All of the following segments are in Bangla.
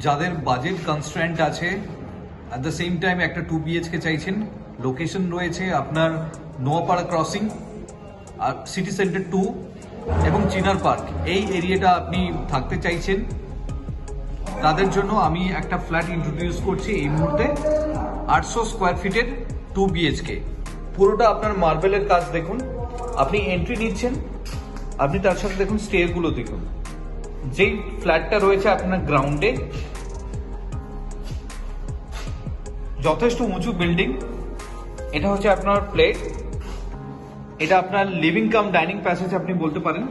যাদের বাজেট কনস্ট্রেন্ট আছে, অ্যাট দ্য সেম টাইম একটা 2 BHK চাইছেন, লোকেশন রয়েছে আপনার নোয়াপাড়া ক্রসিং আর সিটি সেন্টার 2 এবং চিনার পার্ক, এই এরিয়াটা আপনি থাকতে চাইছেন, তাদের জন্য আমি একটা ফ্ল্যাট ইন্ট্রোডিউস করছি এই মুহূর্তে। 800 স্কোয়ার ফিটের 2 BHK, পুরোটা আপনার মার্বেলের কাজ। দেখুন, আপনি এন্ট্রি নিচ্ছেন, আপনি তার সাথে দেখুন স্টেয়ারগুলো দেখুন। যেই ফ্ল্যাটটা রয়েছে আপনার গ্রাউন্ডে, যথেষ্ট উঁচু বিল্ডিং। এটা হচ্ছে আপনার প্লেট, এটা আপনার লিভিং কাম ডাইনিং প্যাসেজ আপনি বলতে পারেন।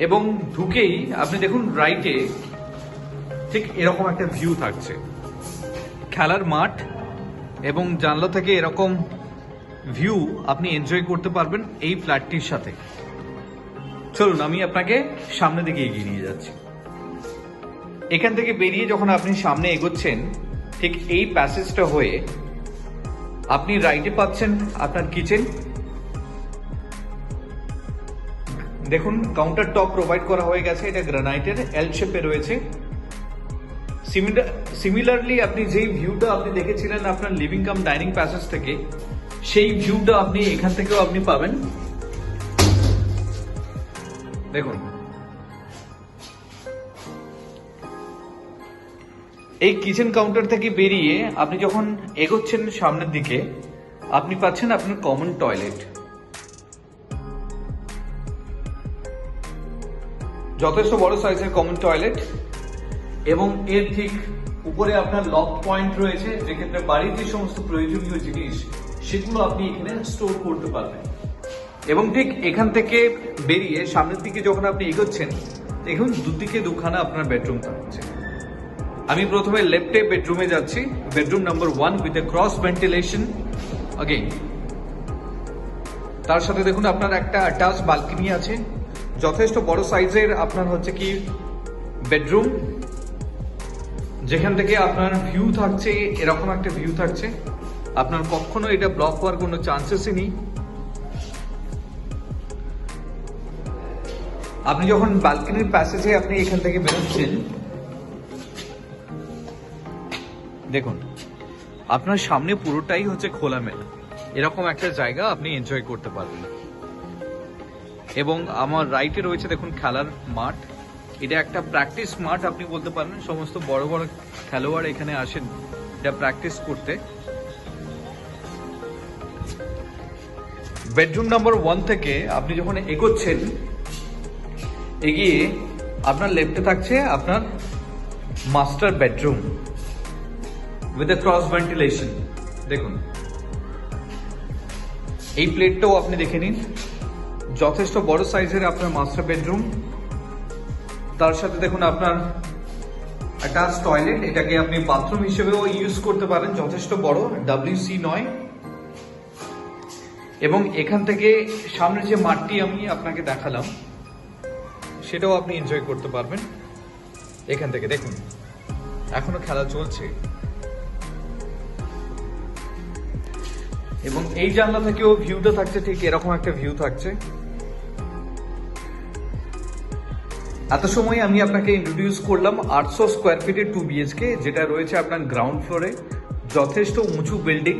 এবং ঢুকেই আপনি দেখুন রাইটে ঠিক এরকম একটা ভিউ থাকছে, খেলার মাঠ এবং জানলা থেকে এরকম ভিউ আপনি এনজয় করতে পারবেন এই ফ্ল্যাটটির সাথে। চলুন আমি আপনাকে সামনের দিকে এগিয়ে নিয়ে যাচ্ছি। এখান থেকে বেরিয়ে যখন আপনি সামনে এগোচ্ছেন, ঠিক এই প্যাসেজটা হয়ে আপনি রাইটে পাচ্ছেন আপনার কিচেন। দেখুন কাউন্টার টপ প্রোভাইড করা হয়ে গেছে, এটা গ্রানাইটের এল শেপে রয়েছে। সিমিলারলি আপনি যেই ভিউটা আপনি দেখেছিলেন আপনার লিভিং কাম ডাইনিং প্যাসেজ থেকে, সেই ভিউটা আপনি এখান থেকেও আপনি পাবেন। দেখুন এই কিচেন কাউন্টার থেকে বেরিয়ে আপনি যখন এগোচ্ছেন সামনের দিকে, আপনি পাচ্ছেন আপনার কমন টয়লেট। যথেষ্ট বড় সাইজের কমন টয়লেট এবং এর ঠিক উপরে আপনার লক পয়েন্ট রয়েছে, যেক্ষেত্রে বাড়ির যে সমস্ত প্রয়োজনীয় জিনিস সেগুলো আপনি এখানে স্টোর করতে পারবেন। এবং ঠিক এখান থেকে বেরিয়ে সামনের দিকে যখন আপনি এগোচ্ছেন, দেখুন দুদিকে দুখানা আপনার বেডরুম থাকছে। আমি প্রথমে লেফটে বেডরুমে যাচ্ছি, bedroom number 1 with a cross ventilation again. তার সাথে দেখুন আপনার একটা অ্যাটাচ বালকনি আছে, যথেষ্ট বড় সাইজের আপনার হচ্ছে কি বেডরুম, যেখান থেকে আপনার ভিউ থাকছে এরকম একটা ভিউ থাকছে। আপনার কখনো এটা ব্লক হওয়ার কোনো চান্সেসই নেই। আপনি যখন বালকনির প্যাসেজে আপনি এখান থেকে বেরোচ্ছেন, দেখুন আপনার সামনে পুরোটাই হচ্ছে খোলামেলা, এরকম একটা জায়গা আপনি এনজয় করতে পারবেন। এবং আমার রাইটে রয়েছে দেখুন খেলার মাঠ, এটা একটা প্র্যাকটিস মাঠ আপনি বলতে পারেন। সমস্ত বড় বড় খেলোয়াড় এখানে আসেন এটা প্র্যাকটিস করতে। বেডরুম নাম্বার 1 থেকে আপনি যখন এগোচ্ছেন, এগিয়ে আপনার লেফটে থাকছে আপনার master bedroom with a cross ventilation. দেখুন এই প্লেটটাও আপনি দেখে নিন, যথেষ্ট বড় সাইজের আপনার মাস্টার বেডরুম। তার সাথে দেখুন আপনার অ্যাটাচ টয়লেট, এটাকে আপনি বাথরুম হিসেবেও ইউজ করতে পারেন, যথেষ্ট বড়, WC নয়। এবং এখান থেকে সামনে যে মাঠটি আমি আপনাকে দেখালাম সেটাও আপনি এনজয় করতে পারবেন এখান থেকে। দেখুন এখনো খেলা চলছে এবং এই জানলা থেকেও ভিউটা থাকছে ঠিক এরকম একটা ভিউ থাকছে। এত সময় আমি আপনাকে ইন্ট্রোডিউস করলাম 800 স্কোয়ার ফিটের 2 BHK, যেটা রয়েছে আপনার গ্রাউন্ড ফ্লোরে, যথেষ্ট উঁচু বিল্ডিং।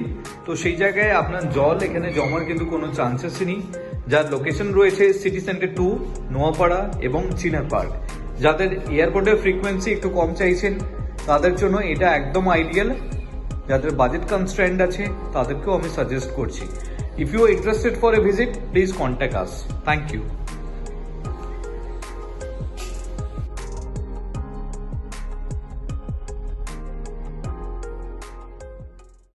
তো সেই জায়গায় আপনার জল এখানে জমার কিন্তু কোনো চান্সেসই নেই। যার লোকেশন রয়েছে সিটি সেন্টার 2, নোয়াপাড়া এবং চিনার পার্ক। যাদের এয়ারপোর্টের ফ্রিকোয়েন্সি একটু কম চাইছেন তাদের জন্য এটা একদম আইডিয়াল। যাদের বাজেট কনস্ট্রেন্ট আছে তাদেরকেও আমি সাজেস্ট করছি। If you are interested for a visit, please contact us. Thank you.